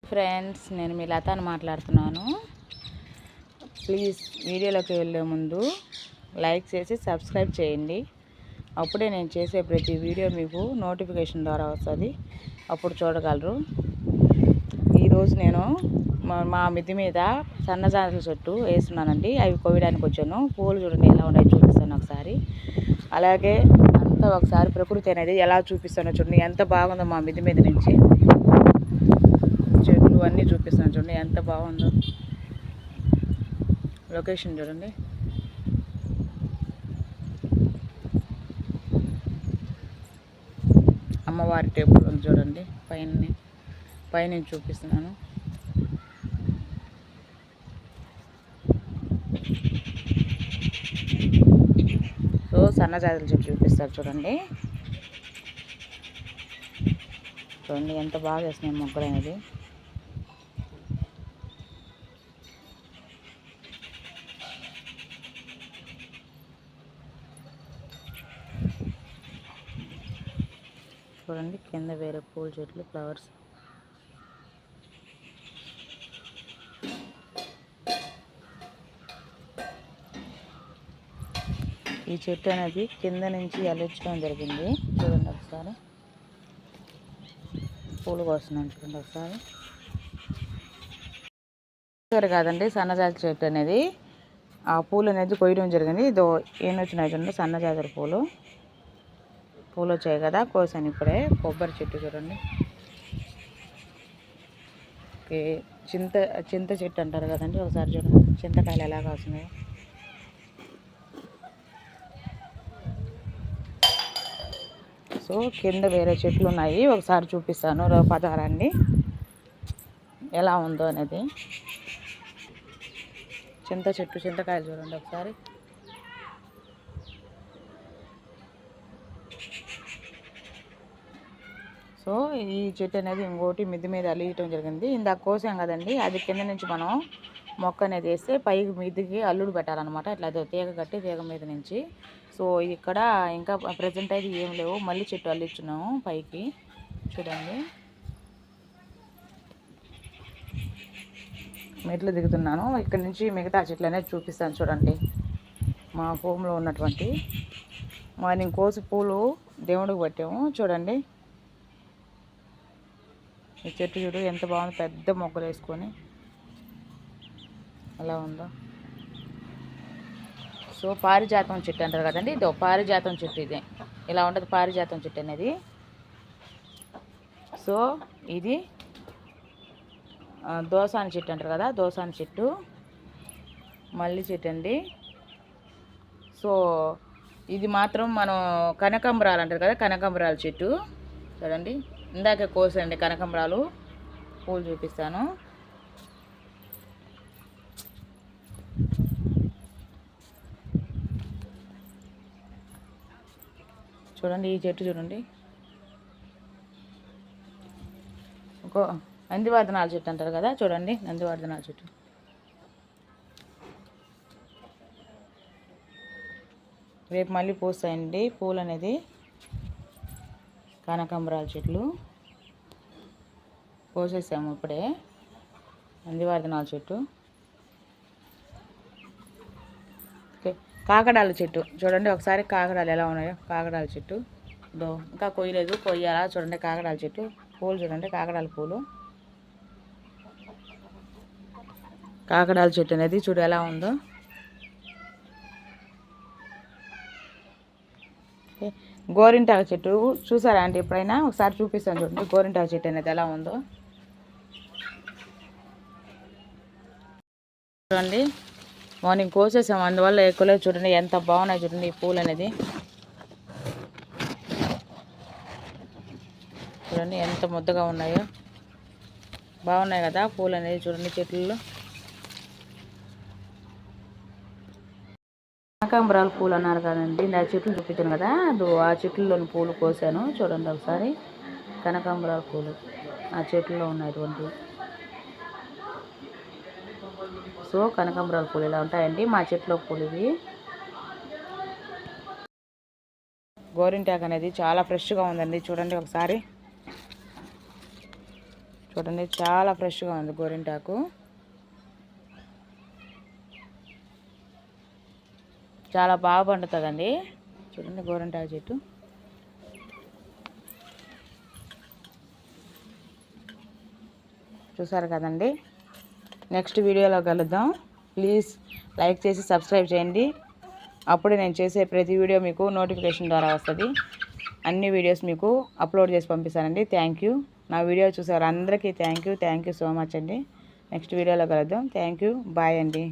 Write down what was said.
Friends, నేను మీ లతాని మాట్లాడుతున్నాను. Please వీడియోలోకి వెళ్ళే ముందు లైక్ చేసి సబ్స్క్రైబ్ చేయండి. అప్పుడే నేను చేసే ప్రతి వీడియో మీకు నోటిఫికేషన్ ద్వారా వస్తుంది, అప్పుడు చూడగలరు. ఈరోజు నేను మా మిద్ది మీద సన్నజాజుల చెట్టు వేస్తున్నానండి. అవి కోయడానికి వచ్చాను. పూలు చూడండి ఎలా ఉన్నాయో చూపిస్తాను ఒకసారి. అలాగే అంతా ఒకసారి ప్రకృతి అనేది ఎలా చూపిస్తానో చూడండి. ఎంత బాగుందో మా మిద్ది మీద నుంచి చెట్లు అన్నీ చూపిస్తాను చూడండి. ఎంత బాగుందో లొకేషన్ చూడండి. అమ్మవారి టెంపుల్ ఉంది చూడండి. పైన చూపిస్తున్నాను. సో సన్నజాజుల చెట్టు చూపిస్తారు చూడండి. చూడండి ఎంత బాగా వేసినాయి మొక్కలు అనేది. చూడండి కింద వేరే పూల చెట్లు, ఫ్లవర్స్. ఈ చెట్టు అనేది కింద నుంచి అల్లించడం జరిగింది. చూడండి ఒకసారి పూలు కోస్తున్నాను చూడండి ఒకసారి. సరే కాదండి, సన్నజాజి చెట్టు అనేది ఆ పూలు అనేది కొయ్యడం జరిగింది. ఇదో ఏం వచ్చినాయి చూడండి, సన్నజాజుల పూలు వచ్చాయి కదా, కోసాను ఇప్పుడే. కొబ్బరి చెట్టు చూడండి. ఓకే, చింత చెట్టు అంటారు కదండి. ఒకసారి చూడండి చింతకాయలు ఎలా కాస్తున్నాయో. సో కింద వేరే చెట్లు ఉన్నాయి, ఒకసారి చూపిస్తాను. పదారండి ఎలా ఉందో అనేది. చింతకాయలు చూడండి ఒకసారి. సో ఈ చెట్టు అనేది ఇంకోటి మిద్ది మీద అల్లియటం జరిగింది. ఇందాక కోసాం కదండి, అది కింద నుంచి మనం మొక్క అనేది వేస్తే పైకి మిద్దికి అల్లుడు పెట్టాలన్నమాట. ఇట్లా తీగ కట్టి తీగ మీద నుంచి. సో ఇక్కడ ఇంకా ప్రజెంట్ అయితే ఏం లేవు, మళ్ళీ చెట్టు అల్లించున్నాము పైకి. చూడండి మెట్లు దిగుతున్నాను. ఇక్కడ నుంచి మిగతా చెట్లు అనేది చూపిస్తాను చూడండి. మా హోమ్లో ఉన్నటువంటి మార్నింగ్ కోసి పూలు దేవుడికి పెట్టాము చూడండి. ఈ చెట్టు చూడు ఎంత బాగుంది, పెద్ద మొక్కలు వేసుకొని అలా ఉందో. సో పారిజాతం చెట్టు అంటారు కదండి, ఇదో పారిజాతం చెట్టు. ఇది ఇలా ఉంటుంది పారిజాతం చెట్టు అనేది. సో ఇది దోసాని చెట్టు అంటారు కదా, దోసాని చెట్టు. మల్లి చెట్టు అండి. సో ఇది మాత్రం మనం కనకాంబరాలు అంటారు కదా, కనకాంబరాల చెట్టు చూడండి. ఇందాక కోసండి కనకాంబరాలు పూలు చూపిస్తాను. చూడండి ఈ చెట్టు చూడండి. ఇంకో నందివర్ధనాల చెట్టు అంటారు కదా, చూడండి నందివర్ధనాల చెట్టు. రేపు మళ్ళీ పూస్తాయండి పూలు అనేది. కనకాంబరాల చెట్లు కోసేసాము ఇప్పుడే. నందివర్ధనాల చెట్టు. ఓకే, కాకడాల చెట్టు చూడండి ఒకసారి. కాకడాలు ఎలా ఉన్నాయో, కాకడాల చెట్టు. ఇంకా కొయ్యలేదు, కొయ్యాలా చూడండి. కాకడాల చెట్టు పూలు చూడండి, కాకడాల పూలు. కాకడాల చెట్టు అనేది చూడు ఎలా ఉందో. గోరింటాకు చెట్టు చూసారా అంటే ఎప్పుడైనా? ఒకసారి చూపిస్తాను చూడండి గోరింటాకు చెట్టు అనేది ఎలా ఉందో. చూడండి మార్నింగ్ కోసేసాము, అందువల్ల ఎక్కువలేదు. చూడండి ఎంత బాగున్నాయి చూడండి ఈ పూలు అనేది. చూడండి ఎంత ముద్దగా ఉన్నాయో, బాగున్నాయి కదా పూలు అనేది. చూడండి చెట్లలో కనకాంబరాల పూలు అన్నారు కదండి, నా చెట్లు చూపించాను కదా, ఆ చెట్లలోని పూలు కోసాను చూడండి ఒకసారి. కనకాంబరాల పూలు ఆ చెట్లలో ఉన్నటువంటివి. సో కనకాంబరాల పూలు ఇలా ఉంటాయండి మా చెట్లో పూలు ఇవి. గోరింటాకు అనేది చాలా ఫ్రెష్గా ఉందండి చూడండి ఒకసారి. చూడండి చాలా ఫ్రెష్గా ఉంది గోరింటాకు. చాలా బాగా పండుతుందండి. చూడండి గోరింటాకు చెట్టు. చూసారు కదండి. నెక్స్ట్ వీడియోలో కలుద్దాం. ప్లీజ్ లైక్ చేసి సబ్స్క్రైబ్ చేయండి. అప్పుడే నేను చేసే ప్రతి వీడియో మీకు నోటిఫికేషన్ ద్వారా వస్తుంది. అన్ని వీడియోస్ మీకు అప్లోడ్ చేసి పంపిస్తానండి. Thank you. నా వీడియో చూసారు అందరికీ థ్యాంక్ యూ సో మచ్ అండి. నెక్స్ట్ వీడియోలో కలుద్దాం. Thank you. బాయ్ అండి.